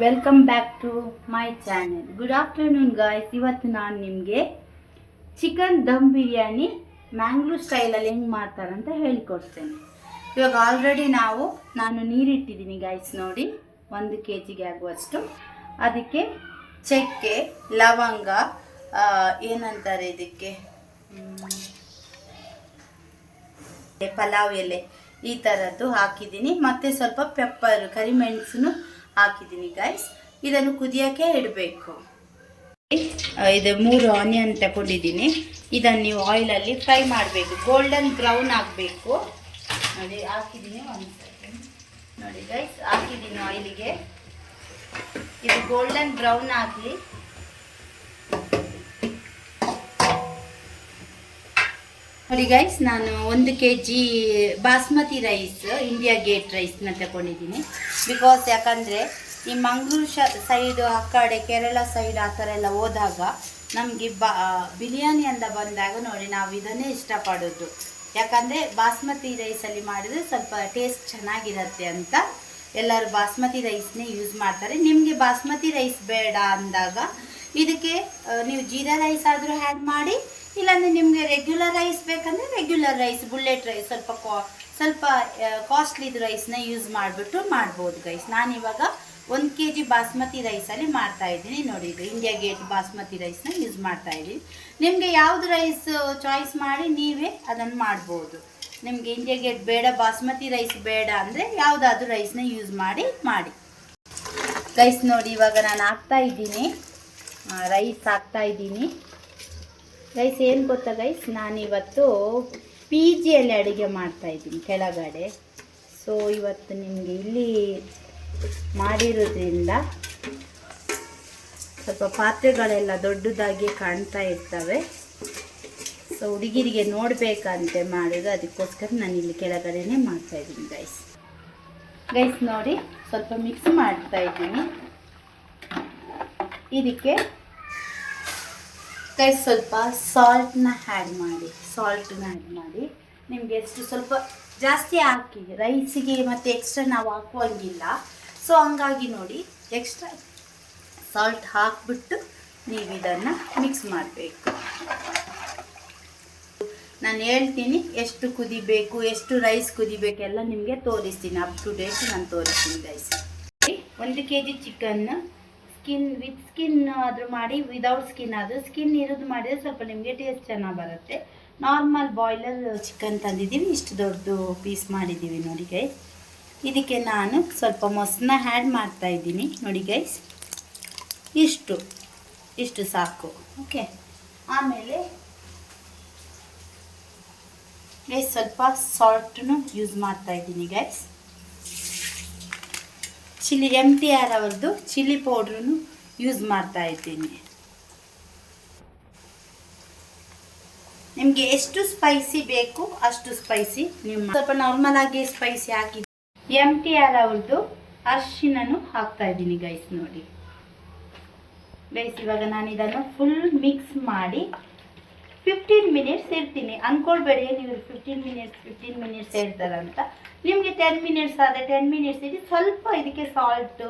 Welcome back to my channel. Good afternoon guys. ಇವತ್ತು ನಾನು ನಿಮಗೆ ಚಿಕನ್ ದಮ್ ಬಿರಿಯಾನಿ ಮ್ಯಾಂಗ್ಳೂರ್ ಸ್ಟೈಲಲ್ಲಿ ಹೆಂಗೆ ಮಾಡ್ತಾರಂತ ಹೇಳಿಕೊಡ್ತೇನೆ. ಇವಾಗ ಆಲ್ರೆಡಿ ನಾನು ನೀರಿಟ್ಟಿದ್ದೀನಿ ಗಾಯ್ಸ್. ನೋಡಿ, 1 kg ಆಗುವಷ್ಟು. ಅದಕ್ಕೆ ಚಕ್ಕೆ, ಲವಂಗ, ಏನಂತಾರೆ ಇದಕ್ಕೆ, ಪಲಾವ್ ಎಲೆ, ಈ ಥರದ್ದು ಹಾಕಿದ್ದೀನಿ. ಮತ್ತು ಸ್ವಲ್ಪ ಪೆಪ್ಪರ್, ಕರಿಮೆಣಸನ್ನು ಹಾಕಿದ್ದೀನಿ ಗೈಸ್. ಇದನ್ನು ಕುದಿಯೋಕ್ಕೆ ಇಡಬೇಕು. ಇದು 3 ಆನಿಯನ್ ತಗೊಂಡಿದ್ದೀನಿ. ಇದನ್ನು ನೀವು ಆಯಿಲಲ್ಲಿ ಫ್ರೈ ಮಾಡಬೇಕು, ಗೋಲ್ಡನ್ ಬ್ರೌನ್ ಆಗಬೇಕು. ನೋಡಿ, ಹಾಕಿದ್ದೀನಿ. 1 ಸೆಕೆಂಡ್. ನೋಡಿ ಗೈಸ್, ಹಾಕಿದ್ದೀನಿ ಆಯಿಲಿಗೆ. ಇದು ಗೋಲ್ಡನ್ ಬ್ರೌನ್ ಆಗಲಿ. ನೋಡಿ ಗೈಸ್, ನಾನು 1 kg basmati rice, India gate ರೈಸ್ನ ತಗೊಂಡಿದ್ದೀನಿ. ಬಿಕಾಸ್ ಯಾಕಂದರೆ ಈ ಮಂಗಳೂರು ಸೈಡು, ಆ ಕಡೆ ಕೇರಳ ಸೈಡ್ ಆ ಥರ ಎಲ್ಲ ಹೋದಾಗ ನಮಗೆ ಬಿರಿಯಾನಿ ಅಂತ ಬಂದಾಗ ನೋಡಿ ನಾವು ಇದನ್ನೇ ಇಷ್ಟಪಡೋದು. ಯಾಕಂದರೆ ಬಾಸ್ಮತಿ ರೈಸಲ್ಲಿ ಮಾಡಿದರೆ ಸ್ವಲ್ಪ ಟೇಸ್ಟ್ ಚೆನ್ನಾಗಿರುತ್ತೆ ಅಂತ ಎಲ್ಲರೂ ಬಾಸ್ಮತಿ ರೈಸ್ನೇ ಯೂಸ್ ಮಾಡ್ತಾರೆ. ನಿಮಗೆ ಬಾಸ್ಮತಿ ರೈಸ್ ಬೇಡ ಅಂದಾಗ ಇದಕ್ಕೆ ನೀವು ಜೀರಾ ರೈಸ್ ಆದರೂ ಆ್ಯಡ್ ಮಾಡಿ, ಇಲ್ಲಾಂದರೆ ನಿಮಗೆ ರೆಗ್ಯುಲರ್ ರೈಸ್ ಬೇಕಂದರೆ ರೆಗ್ಯುಲರ್ ರೈಸ್, ಬುಲ್ಲೆಟ್ ರೈಸ್, ಸ್ವಲ್ಪ ಕಾಸ್ಟ್ಲಿದು ರೈಸ್ನ ಯೂಸ್ ಮಾಡಿಬಿಟ್ಟು ಮಾಡ್ಬೋದು ಗೈಸ್. ನಾನಿವಾಗ 1 kg ಬಾಸ್ಮತಿ ರೈಸಲ್ಲಿ ಮಾಡ್ತಾಯಿದ್ದೀನಿ. ನೋಡಿ, ಇದು ಇಂಡಿಯಾ ಗೇಟ್ ಬಾಸ್ಮತಿ ರೈಸ್ನ ಯೂಸ್ ಮಾಡ್ತಾಯಿದ್ದೀನಿ. ನಿಮಗೆ ಯಾವುದು ರೈಸ್ ಚಾಯ್ಸ್ ಮಾಡಿ ನೀವೇ ಅದನ್ನು ಮಾಡ್ಬೋದು. ನಿಮಗೆ ಇಂಡಿಯಾ ಗೇಟ್ ಬೇಡ, ಬಾಸ್ಮತಿ ರೈಸ್ ಬೇಡ ಅಂದರೆ ಯಾವುದಾದ್ರೂ ರೈಸ್ನ ಯೂಸ್ ಮಾಡಿ ಗೈಸ್. ನೋಡಿ, ಇವಾಗ ನಾನು ಹಾಕ್ತಾಯಿದ್ದೀನಿ, ರೈಸ್ ಹಾಕ್ತಾಯಿದ್ದೀನಿ ಗೈಸ್. ಏನು ಗೊತ್ತಾ ಗೈಸ್, ನಾನಿವತ್ತು PGಯಲ್ಲಿ ಅಡುಗೆ ಮಾಡ್ತಾಯಿದ್ದೀನಿ ಕೆಳಗಡೆ. ಸೊ ಇವತ್ತು ನಿಮಗೆ ಇಲ್ಲಿ ಮಾಡಿರೋದ್ರಿಂದ ಸ್ವಲ್ಪ ಪಾತ್ರೆಗಳೆಲ್ಲ ದೊಡ್ಡದಾಗಿ ಕಾಣ್ತಾ ಇರ್ತವೆ. ಸೊ ಹುಡುಗಿರಿಗೆ ನೋಡಬೇಕಂತೆ ಮಾಡೋದು, ಅದಕ್ಕೋಸ್ಕರ ನಾನು ಇಲ್ಲಿ ಕೆಳಗಡೆನೇ ಮಾಡ್ತಾಯಿದ್ದೀನಿ ಗೈಸ್. ನೋಡಿ, ಸ್ವಲ್ಪ ಮಿಕ್ಸ್ ಮಾಡ್ತಾಯಿದ್ದೀನಿ. ಇದಕ್ಕೆ ಗೈಸ್ ಸ್ವಲ್ಪ ಸಾಲ್ಟನ್ನ ಆ್ಯಡ್ ಮಾಡಿ. ನಿಮಗೆ ಎಷ್ಟು ಸ್ವಲ್ಪ ಜಾಸ್ತಿ ಹಾಕಿ, ರೈಸಿಗೆ ಮತ್ತು ಎಕ್ಸ್ಟ್ರಾ ನಾವು ಹಾಕುವಂಗಿಲ್ಲ. ಸೊ ಹಂಗಾಗಿ ನೋಡಿ, ಎಕ್ಸ್ಟ್ರಾ ಸಾಲ್ಟ್ ಹಾಕಿಬಿಟ್ಟು ನೀವು ಇದನ್ನು ಮಿಕ್ಸ್ ಮಾಡಬೇಕು. ನಾನು ಹೇಳ್ತೀನಿ ಎಷ್ಟು ಕುದಿಬೇಕು, ಎಷ್ಟು ರೈಸ್ ಕುದಿಬೇಕೆಲ್ಲ ನಿಮಗೆ ತೋರಿಸ್ತೀನಿ. ಅಪ್ ಟು ಡೇಟ್ ನಾನು ತೋರಿಸ್ತೀನಿ guys. 1 kg chicken with skin ಆದರೂ ಮಾಡಿ, ವಿದೌಟ್ ಸ್ಕಿನ್ ಆದರೂ, ಸ್ಕಿನ್ ಇರೋದು ಮಾಡಿದರೆ ಸ್ವಲ್ಪ ನಿಮಗೆ ಟೇಸ್ಟ್ ಚೆನ್ನಾಗಿ ಬರುತ್ತೆ. ನಾರ್ಮಲ್ ಬಾಯ್ಲರ್ ಚಿಕನ್ ತಂದಿದ್ದೀವಿ, ಇಷ್ಟು ದೊಡ್ಡದು ಪೀಸ್ ಮಾಡಿದ್ದೀವಿ ನೋಡಿ ಗೈಸ್. ಇದಕ್ಕೆ ನಾನು ಸ್ವಲ್ಪ ಮೊಸರನ್ನ ಆ್ಯಡ್ ಮಾಡ್ತಾಯಿದ್ದೀನಿ. ನೋಡಿ ಗೈಸ್, ಇಷ್ಟು ಸಾಕು. ಓಕೆ, ಆಮೇಲೆ ಗೈಸ್ ಸ್ವಲ್ಪ ಸಾಲ್ಟನ್ನು ಯೂಸ್ ಮಾಡ್ತಾಯಿದ್ದೀನಿ ಗೈಸ್. MTR ಅವ್ರದ್ದು ಚಿಲ್ಲಿ ಪೌಡ್ರನ್ನು ಯೂಸ್ ಮಾಡ್ತಾ ಇದ್ದೀನಿ. ನಿಮಗೆ ಎಷ್ಟು ಸ್ಪೈಸಿ ಬೇಕು ಅಷ್ಟು ಸ್ಪೈಸಿ ನೀವು ಸ್ವಲ್ಪ ನಾರ್ಮಲ್ ಆಗಿ ಸ್ಪೈಸಿ ಹಾಕಿ. MTR ಅವ್ರದ್ದು ಅರಿಶಿನನು ಹಾಕ್ತಾ ಇದ್ದೀನಿ ಗೈಸ್. ನೋಡಿ ಗೈಸ್, ಇವಾಗ ನಾನು ಇದನ್ನು ಫುಲ್ ಮಿಕ್ಸ್ ಮಾಡಿ 15 ಮಿನಿಟ್ಸ್ ಇರ್ತೀನಿ. ಅಂದ್ಕೊಳ್ಬೇಡಿ ನೀವು 15 ಮಿನಿಟ್ಸ್ ಇರ್ತಾರಂತ. ನಿಮಗೆ 10 ಮಿನಿಟ್ಸ್ ಆದರೆ 10 ಮಿನಿಟ್ಸ್ ಇದ್ದು ಸ್ವಲ್ಪ ಇದಕ್ಕೆ ಸಾಲ್ಟು,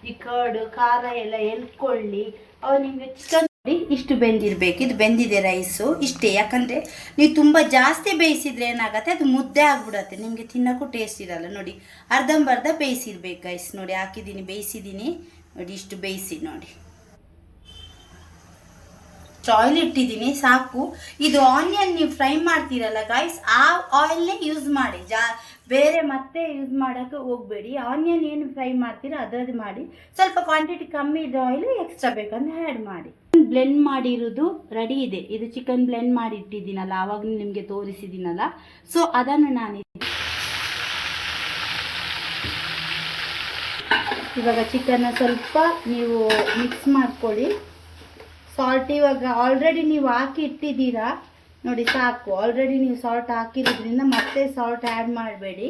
ಈ ಕರ್ಡು, ಖಾರ ಎಲ್ಲ ಎಲ್ಕೊಳ್ಳಿ. ಅವು ನಿಮಗೆ ಚಿಕನ್ ನೋಡಿ ಇಷ್ಟು ಬೆಂದಿರಬೇಕು. ಇದು ಬೆಂದಿದೆ ರೈಸು ಇಷ್ಟೇ. ಯಾಕಂದರೆ ನೀವು ತುಂಬ ಜಾಸ್ತಿ ಬೇಯಿಸಿದ್ರೆ ಏನಾಗುತ್ತೆ, ಅದು ಮುದ್ದೆ ಆಗಿಬಿಡತ್ತೆ, ನಿಮಗೆ ತಿನ್ನೋಕ್ಕೂ ಟೇಸ್ಟ್ ಇರಲ್ಲ. ನೋಡಿ, ಅರ್ಧಂಬರ್ಧ ಬೇಯಿಸಿರ್ಬೇಕು ಗೈಸ್. ನೋಡಿ, ಹಾಕಿದ್ದೀನಿ, ಬೇಯಿಸಿದ್ದೀನಿ. ನೋಡಿ, ಇಷ್ಟು ಬೇಯಿಸಿ. ನೋಡಿ, ಆಯಿಲ್ ಇಟ್ಟಿದ್ದೀನಿ, ಸಾಕು. ಇದು ಆನಿಯನ್ ನೀವು ಫ್ರೈ ಮಾಡ್ತೀರಲ್ಲ ಗೈಸ್, ಆ ಆಯಿಲ್ನೇ ಯೂಸ್ ಮಾಡಿ. ಬೇರೆ ಮತ್ತೆ ಯೂಸ್ ಮಾಡೋಕ್ಕೆ ಹೋಗಬೇಡಿ. ಆನಿಯನ್ ಏನು ಫ್ರೈ ಮಾಡ್ತೀರೋ ಅದರದ್ದು ಮಾಡಿ. ಸ್ವಲ್ಪ ಕ್ವಾಂಟಿಟಿ ಕಮ್ಮಿ ಇದ್ದ ಆಯಿಲ್ ಎಕ್ಸ್ಟ್ರಾ ಬೇಕಂದ್ರೆ ಆ್ಯಡ್ ಮಾಡಿ. ಬ್ಲೆಂಡ್ ಮಾಡಿರೋದು ರೆಡಿ ಇದೆ. ಇದು ಚಿಕನ್ ಬ್ಲೆಂಡ್ ಮಾಡಿ ಇಟ್ಟಿದ್ದೀನಲ್ಲ, ಆವಾಗ ನಿಮಗೆ ತೋರಿಸಿದ್ದೀನಲ್ಲ. ಸೊ ಅದನ್ನು ನಾನು ಇವಾಗ ಚಿಕನ್ನ ಸ್ವಲ್ಪ ನೀವು ಮಿಕ್ಸ್ ಮಾಡ್ಕೊಳ್ಳಿ. ಸಾಲ್ಟ್ ಇವಾಗ ಆಲ್ರೆಡಿ ನೀವು ಹಾಕಿ ಇಟ್ಟಿದ್ದೀರಾ ನೋಡಿ, ಸಾಕು. ಆಲ್ರೆಡಿ ನೀವು ಸಾಲ್ಟ್ ಹಾಕಿರೋದ್ರಿಂದ ಮತ್ತೆ ಸಾಲ್ಟ್ ಆ್ಯಡ್ ಮಾಡಬೇಡಿ.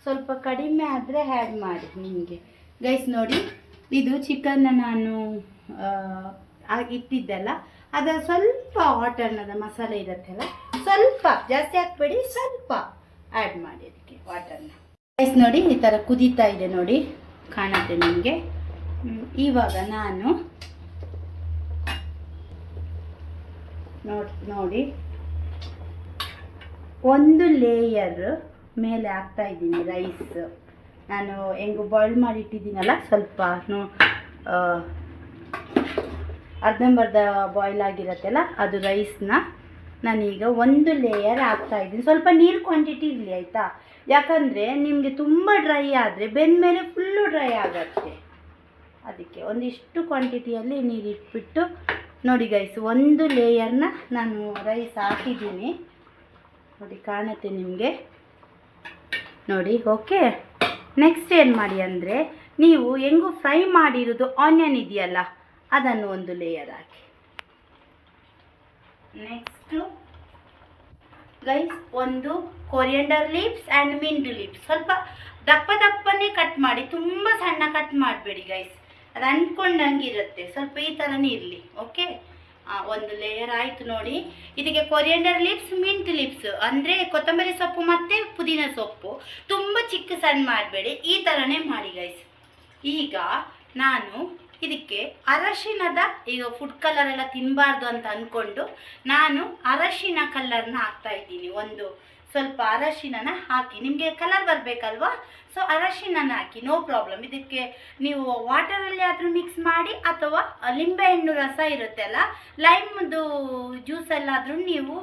ಸ್ವಲ್ಪ ಕಡಿಮೆ ಆದರೆ ಆ್ಯಡ್ ಮಾಡಿ ನಿಮಗೆ ಗೈಸ್. ನೋಡಿ, ಇದು ಚಿಕನ್ನ ನಾನು ಇಟ್ಟಿದ್ದೆಲ್ಲ, ಅದರ ಸ್ವಲ್ಪ ವಾಟರ್ನದ ಮಸಾಲೆ ಇರುತ್ತಲ್ಲ, ಸ್ವಲ್ಪ ಜಾಸ್ತಿ ಹಾಕ್ಬೇಡಿ, ಸ್ವಲ್ಪ ಆ್ಯಡ್ ಮಾಡಿ ಅದಕ್ಕೆ ವಾಟರ್ನ ಗೈಸ್. ನೋಡಿ, ಈ ಥರ ಕುದೀತಾ ಇದೆ ನೋಡಿ, ಕಾಣುತ್ತೆ ನಿಮಗೆ. ಇವಾಗ ನಾನು ನೋಡಿ ಒಂದು ಲೇಯರ್ ಮೇಲೆ ಹಾಕ್ತಾ ಇದ್ದೀನಿ ರೈಸ್. ನಾನು ಹೆಂಗು ಬಾಯ್ಲ್ ಮಾಡಿ ಇಟ್ಟಿದ್ದೀನಲ್ಲ, ಸ್ವಲ್ಪ ಅರ್ಧಂಬರ್ಧ ಬಾಯ್ಲ್ ಆಗಿರತ್ತಲ್ಲ ಅದು ರೈಸ್ನ ನಾನೀಗ ಒಂದು ಲೇಯರ್ ಹಾಕ್ತಾ ಇದ್ದೀನಿ. ಸ್ವಲ್ಪ ನೀರು ಕ್ವಾಂಟಿಟಿ ಇರಲಿ ಆಯಿತಾ, ಯಾಕಂದರೆ ನಿಮಗೆ ತುಂಬ ಡ್ರೈ ಆದರೆ ಬೆಂದಮೇಲೆ ಫುಲ್ಲು ಡ್ರೈ ಆಗತ್ತೆ. ಅದಕ್ಕೆ ಒಂದಿಷ್ಟು ಕ್ವಾಂಟಿಟಿಯಲ್ಲಿ ನೀರು ಇಟ್ಬಿಟ್ಟು ನೋಡಿ ಗೈಸ್, ಒಂದು ಲೇಯರ್ನ ನಾನು ರೈಸ್ ಹಾಕಿದ್ದೀನಿ ನೋಡಿ, ಕಾಣುತ್ತೆ ನಿಮಗೆ ನೋಡಿ. ಓಕೆ, ನೆಕ್ಸ್ಟ್ ಏನು ಮಾಡಿ ಅಂದರೆ, ನೀವು ಹೆಂಗೂ ಫ್ರೈ ಮಾಡಿರೋದು ಆನಿಯನ್ ಇದೆಯಲ್ಲ ಅದನ್ನು ಒಂದು ಲೇಯರ್ ಹಾಕಿ. ನೆಕ್ಸ್ಟು ಗೈಸ್, ಒಂದು coriander leaves and mint leaves ಸ್ವಲ್ಪ ದಪ್ಪ ದಪ್ಪನೇ ಕಟ್ ಮಾಡಿ, ತುಂಬ ಸಣ್ಣ ಕಟ್ ಮಾಡಬೇಡಿ ಗೈಸ್, ಅದು ಅಂದ್ಕೊಂಡಂಗೆ ಇರುತ್ತೆ. ಸ್ವಲ್ಪ ಈ ಥರನೇ ಇರಲಿ. ಓಕೆ, ಒಂದು ಲೇಯರ್ ಆಯಿತು ನೋಡಿ. ಇದಕ್ಕೆ ಕೊರಿಯಂಡರ್ ಲೀವ್ಸ್, ಮಿಂಟ್ ಲೀವ್ಸ್ ಅಂದರೆ ಕೊತ್ತಂಬರಿ ಸೊಪ್ಪು ಮತ್ತು ಪುದೀನ ಸೊಪ್ಪು ತುಂಬ ಚಿಕ್ಕ ಸಣ್ಣ ಮಾಡಬೇಡಿ, ಈ ಥರನೇ ಮಾಡಿ ಗೈಸ್. ಈಗ ನಾನು ಇದಕ್ಕೆ ಅರಶಿನದ, ಈಗ ಫುಡ್ ಕಲರ್ ಎಲ್ಲ ತಿನ್ನಬಾರ್ದು ಅಂತ ಅಂದ್ಕೊಂಡು ನಾನು ಅರಶಿನ ಕಲರ್ನ ಹಾಕ್ತಾ ಇದ್ದೀನಿ. ಒಂದು ಸ್ವಲ್ಪ ಅರಶಿನನ ಹಾಕಿ, ನಿಮಗೆ ಕಲರ್ ಬರಬೇಕಲ್ವಾ, ಸೊ ಅರಶಿನನ ಹಾಕಿ, ನೋ ಪ್ರಾಬ್ಲಮ್. ಇದಕ್ಕೆ ನೀವು ವಾಟರಲ್ಲಿ ಆದರೂ ಮಿಕ್ಸ್ ಮಾಡಿ ಅಥವಾ ಲಿಂಬೆಹಣ್ಣು ರಸ ಇರುತ್ತಲ್ಲ, ಲೈಮ್ದು ಜ್ಯೂಸಲ್ಲಾದರೂ ನೀವು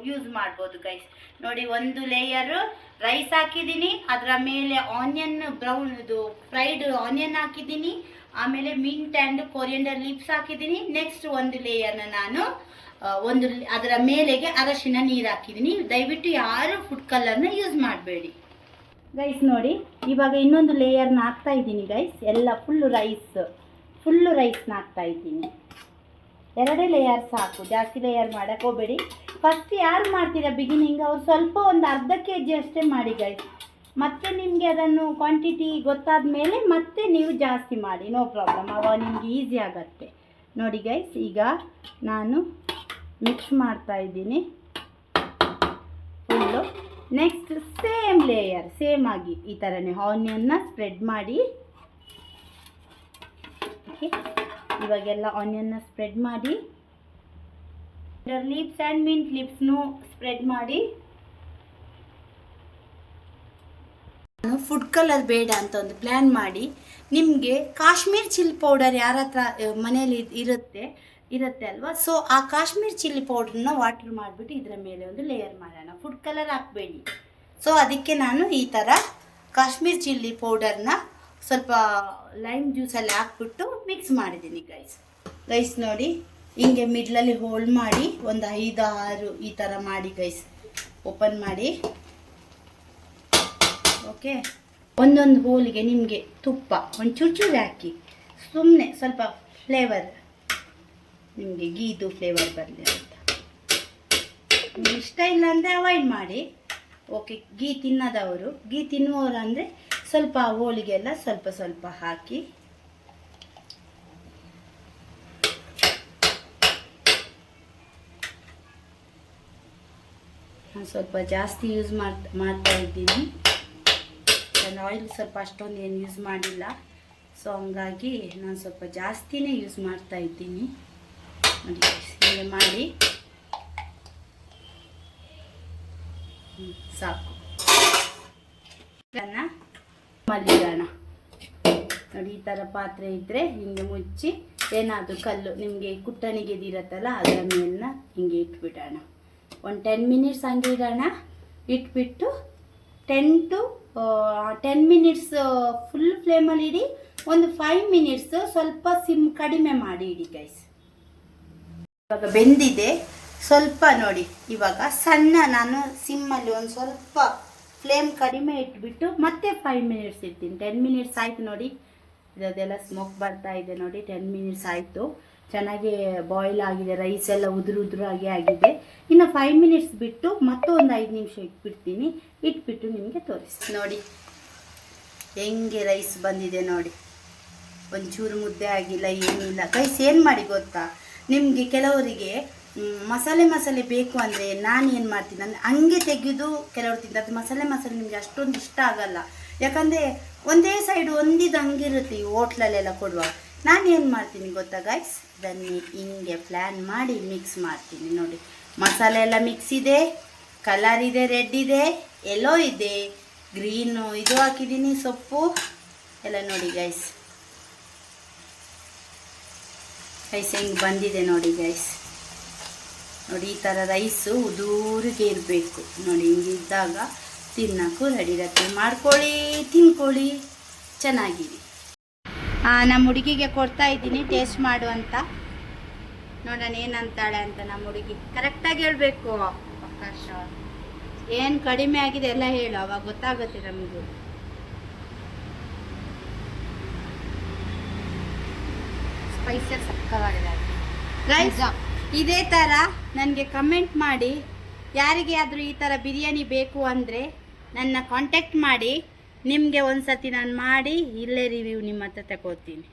ಯೂಸ್ ಮಾಡ್ಬೋದು ಗೈಸ್. ನೋಡಿ, ಒಂದು ಲೇಯರು ರೈಸ್ ಹಾಕಿದ್ದೀನಿ, ಅದರ ಮೇಲೆ ಆನಿಯನ್ ಬ್ರೌನ್ದು ಫ್ರೈಡ್ ಆನಿಯನ್ ಹಾಕಿದ್ದೀನಿ, ಆಮೇಲೆ ಮಿಂಟ್ ಆ್ಯಂಡ್ ಕೊರಿಯಂಡರ್ ಲೀವ್ಸ್ ಹಾಕಿದ್ದೀನಿ. ನೆಕ್ಸ್ಟ್ ಒಂದು ಲೇಯರ್ನ ನಾನು ಅದರ ಮೇಲೆಗೆ ಅರಶಿನ ನೀರು ಹಾಕಿದ್ದೀನಿ. ದಯವಿಟ್ಟು ಯಾರು ಫುಡ್ ಕಲರ್ನ ಯೂಸ್ ಮಾಡಬೇಡಿ ಗೈಸ್. ನೋಡಿ, ಇವಾಗ ಇನ್ನೊಂದು ಲೇಯರ್ನ ಹಾಕ್ತಾ ಇದ್ದೀನಿ ಗೈಸ್. ಎಲ್ಲ ಫುಲ್ಲು ರೈಸ್ನ ಹಾಕ್ತಾ ಇದ್ದೀನಿ. 2 ಲೇಯರ್ ಸಾಕು, ಜಾಸ್ತಿ ಲೇಯರ್ ಮಾಡೋಕ್ಕೆ ಹೋಗಬೇಡಿ. ಫಸ್ಟ್ ಯಾರು ಮಾಡ್ತೀರಾ ಬಿಗಿನಿಂಗ್, ಅವ್ರು ಸ್ವಲ್ಪ ಒಂದು ಅರ್ಧ kg ಅಷ್ಟೇ ಮಾಡಿ ಗೈಸ್. ಮತ್ತೆ ನಿಮಗೆ ಅದನ್ನು ಕ್ವಾಂಟಿಟಿ ಗೊತ್ತಾದ ಮೇಲೆ ಮತ್ತೆ ನೀವು ಜಾಸ್ತಿ ಮಾಡಿ, ನೋ ಪ್ರಾಬ್ಲಮ್, ಆವಾಗ ನಿಮಗೆ ಈಸಿ ಆಗತ್ತೆ. ನೋಡಿ ಗೈಸ್, ಈಗ ನಾನು ಮಿಕ್ಸ್ ಮಾಡ್ತಾ ಇದ್ದೀನಿ full. Next same layer, same ಆಗಿ ಈ ಥರನೇ ಆನಿಯನ್ನ ಸ್ಪ್ರೆಡ್ ಮಾಡಿ. ಓಕೆ, ಇವಾಗೆಲ್ಲ ಆನಿಯನ್ನ ಸ್ಪ್ರೆಡ್ ಮಾಡಿ, ಲೀವ್ಸ್ ಆ್ಯಂಡ್ ಮಿಂಟ್ ಲೀವ್ಸ್ನು ಸ್ಪ್ರೆಡ್ ಮಾಡಿ. ನಾನು ಫುಡ್ ಕಲರ್ ಬೇಡ ಅಂತ ಒಂದು ಪ್ಲ್ಯಾನ್ ಮಾಡಿ, ನಿಮಗೆ ಕಾಶ್ಮೀರ್ ಚಿಲ್ಲಿ ಪೌಡರ್ ಯಾರ ಹತ್ರ ಮನೇಲಿ ಇರುತ್ತೆ ಅಲ್ವಾ, ಸೊ ಆ ಕಾಶ್ಮೀರ್ ಚಿಲ್ಲಿ ಪೌಡ್ರನ್ನ ವಾಟರ್ ಮಾಡಿಬಿಟ್ಟು ಇದರ ಮೇಲೆ ಒಂದು ಲೇಯರ್ ಮಾಡೋಣ. ಫುಡ್ ಕಲರ್ ಹಾಕಬೇಡಿ. ಸೊ ಅದಕ್ಕೆ ನಾನು ಈ ಥರ ಕಾಶ್ಮೀರ್ ಚಿಲ್ಲಿ ಪೌಡರ್ನ ಸ್ವಲ್ಪ ಲೈಮ್ ಜ್ಯೂಸಲ್ಲಿ ಹಾಕ್ಬಿಟ್ಟು ಮಿಕ್ಸ್ ಮಾಡಿದ್ದೀನಿ ಗೈಸ್. ನೋಡಿ, ಹಿಂಗೆ ಮಿಡ್ಲಲ್ಲಿ ಹೋಲ್ಡ್ ಮಾಡಿ ಒಂದು 5-6 ಈ ಥರ ಮಾಡಿ ಗೈಸ್, ಓಪನ್ ಮಾಡಿ. ಓಕೆ, ಒಂದೊಂದು ಹೋಲಿಗೆ ನಿಮಗೆ ತುಪ್ಪ ಒಂದು ಚೂರು ಹಾಕಿ, ಸುಮ್ಮನೆ ಸ್ವಲ್ಪ ಫ್ಲೇವರ್, ನಿಮಗೆ ಗೀದು ಫ್ಲೇವರ್ ಬರಲಿ ಅಂತ. ನಿಮ್ಗೆ ಇಷ್ಟ ಇಲ್ಲ ಅಂದರೆ ಅವಾಯ್ಡ್ ಮಾಡಿ. ಓಕೆ, ಗೀ ತಿನ್ನುವವರು ಅಂದರೆ ಸ್ವಲ್ಪ ಹೋಳಿಗೆಲ್ಲ ಸ್ವಲ್ಪ ಹಾಕಿ. ನಾನು ಸ್ವಲ್ಪ ಜಾಸ್ತಿ ಯೂಸ್ ಮಾಡ್ತಾ ಇದ್ದೀನಿ. ನಾನು ಆಯಿಲ್ ಸ್ವಲ್ಪ ಅಷ್ಟೊಂದು ಏನು ಯೂಸ್ ಮಾಡಿಲ್ಲ, ಸೊ ಹಂಗಾಗಿ ನಾನು ಸ್ವಲ್ಪ ಜಾಸ್ತಿನೇ ಯೂಸ್ ಮಾಡ್ತಾ ಇದ್ದೀನಿ. ನೋಡಿ, ಹೀಗೆ ಮಾಡಿ ಸಾಕು. ಮಲ್ಲಿಗಾಣ ನೋಡಿ, ಈ ಥರ ಪಾತ್ರೆ ಇದ್ದರೆ ಹಿಂಗೆ ಮುಚ್ಚಿ, ಏನಾದರೂ ಕಲ್ಲು ನಿಮಗೆ ಕುಟ್ಟಣಿಗೆ ಇದಿರತ್ತಲ್ಲ ಅದರ ಮೇಲನ್ನ ಹಿಂಗೆ ಇಟ್ಬಿಡೋಣ. ಒಂದು 10 ಮಿನಿಟ್ಸ್ ಹಂಗೆ ಇಡೋಣ. ಇಟ್ಬಿಟ್ಟು 10 ಮಿನಿಟ್ಸ್ ಫುಲ್ ಫ್ಲೇಮಲ್ಲಿ ಇಡಿ. ಒಂದು 5 ಮಿನಿಟ್ಸ್ ಸ್ವಲ್ಪ ಕಡಿಮೆ ಮಾಡಿ ಇಡಿ ಗೈಸ್. ಇವಾಗ ಬೆಂದಿದೆ ಸ್ವಲ್ಪ. ನೋಡಿ, ಇವಾಗ ಸಣ್ಣ ನಾನು ಸಿಮ್ಮಲ್ಲಿ ಒಂದು ಸ್ವಲ್ಪ ಫ್ಲೇಮ್ ಕಡಿಮೆ ಇಟ್ಬಿಟ್ಟು ಮತ್ತೆ 5 ಮಿನಿಟ್ಸ್ ಇರ್ತೀನಿ. 10 ಮಿನಿಟ್ಸ್ ಆಯಿತು ನೋಡಿ, ಇದೆಲ್ಲ ಸ್ಮೋಕ್ ಬರ್ತಾ ಇದೆ ನೋಡಿ. 10 ಮಿನಿಟ್ಸ್ ಆಯಿತು, ಚೆನ್ನಾಗಿ ಬಾಯ್ಲ್ ಆಗಿದೆ, ರೈಸ್ ಎಲ್ಲ ಉದುರಾಗಿ ಆಗಿದೆ. ಇನ್ನು 5 ಮಿನಿಟ್ಸ್ ಬಿಟ್ಟು ಮತ್ತೊಂದು 5 ನಿಮಿಷ ಇಟ್ಬಿಡ್ತೀನಿ. ಇಟ್ಬಿಟ್ಟು ನಿಮಗೆ ತೋರಿಸ್ತೀನಿ. ನೋಡಿ ಹೆಂಗೆ ರೈಸ್ ಬಂದಿದೆ ನೋಡಿ, ಒಂಚೂರು ಮುದ್ದೆ ಆಗಿಲ್ಲ, ಏನಿಲ್ಲ ಗೈಸ್. ಏನು ಮಾಡಿ ಗೊತ್ತಾ, ನಿಮಗೆ ಕೆಲವರಿಗೆ ಮಸಾಲೆ ಬೇಕು ಅಂದರೆ ನಾನು ಏನು ಮಾಡ್ತೀನಿ ಅಂದರೆ ಹಂಗೆ ತೆಗೆದು ಕೆಲವರು ತಿಂತಾರೆ. ಅದು ಮಸಾಲೆ ನಿಮಗೆ ಅಷ್ಟೊಂದು ಇಷ್ಟ ಆಗಲ್ಲ, ಯಾಕಂದರೆ ಒಂದೇ ಸೈಡ್ ಒಂದಿದ್ದು ಹಂಗಿರುತ್ತೆ ಈ ಹೋಟ್ಲಲ್ಲೆಲ್ಲ ಕೊಡುವ. ನಾನು ಏನು ಮಾಡ್ತೀನಿ ಗೊತ್ತಾ ಗೈಸ್, ಇದನ್ನು ಹಿಂಗೆ ಪ್ಲ್ಯಾನ್ ಮಾಡಿ ಮಿಕ್ಸ್ ಮಾಡ್ತೀನಿ. ನೋಡಿ ಮಸಾಲೆ ಎಲ್ಲ ಮಿಕ್ಸ್ ಇದೆ, ಕಲರ್ ಇದೆ, ರೆಡ್ ಇದೆ, ಯೆಲ್ಲೋ ಇದೆ, ಗ್ರೀನು ಇದು ಹಾಕಿದ್ದೀನಿ, ಸೊಪ್ಪು ಎಲ್ಲ ನೋಡಿ ಗೈಸ್. ಹೆಂಗೆ ಬಂದಿದೆ ನೋಡಿ ಗೈಸ್. ನೋಡಿ ಈ ಥರ ರೈಸು ಉದೂರಿಗೆ ಇರಬೇಕು ನೋಡಿ. ಹಿಂಗಿದ್ದಾಗ ತಿನ್ನೋಕ್ಕೂ ರೆಡಿ ಇರತ್ತೆ. ಮಾಡ್ಕೊಳ್ಳಿ, ತಿನ್ಕೊಳ್ಳಿ, ಚೆನ್ನಾಗಿದೆ. ನಮ್ಮ ಹುಡುಗಿಗೆ ಕೊಡ್ತಾ ಇದ್ದೀನಿ ಟೇಸ್ಟ್ ಮಾಡು ಅಂತ. ನೋಡೋಣ ಏನಂತಾಳೆ ಅಂತ ನಮ್ಮ ಹುಡುಗಿ. ಕರೆಕ್ಟಾಗಿ ಹೇಳಬೇಕು ಅವಕಾಶ. ಏನು ಕಡಿಮೆ ಆಗಿದೆ ಎಲ್ಲ ಹೇಳು, ಅವಾಗ ಗೊತ್ತಾಗುತ್ತೆ ನಮಗೂ. ಸ್ಪೈಸಸ್ ಸಕ್ಕತ್ತಾಗಿದೆ ಗೈಸ್. ಇದೇ ಥರ ನನಗೆ ಕಮೆಂಟ್ ಮಾಡಿ. ಯಾರಿಗೆ ಆದರೂ ಈ ಥರ ಬಿರಿಯಾನಿ ಬೇಕು ಅಂದರೆ ನನ್ನ ಕಾಂಟ್ಯಾಕ್ಟ್ ಮಾಡಿ. ನಿಮಗೆ ಒಂದು ಸತಿ ನಾನು ಮಾಡಿ ಇಲ್ಲೇ ರಿವ್ಯೂ ನಿಮ್ಮ ಹತ್ರ ತಗೋತೀನಿ.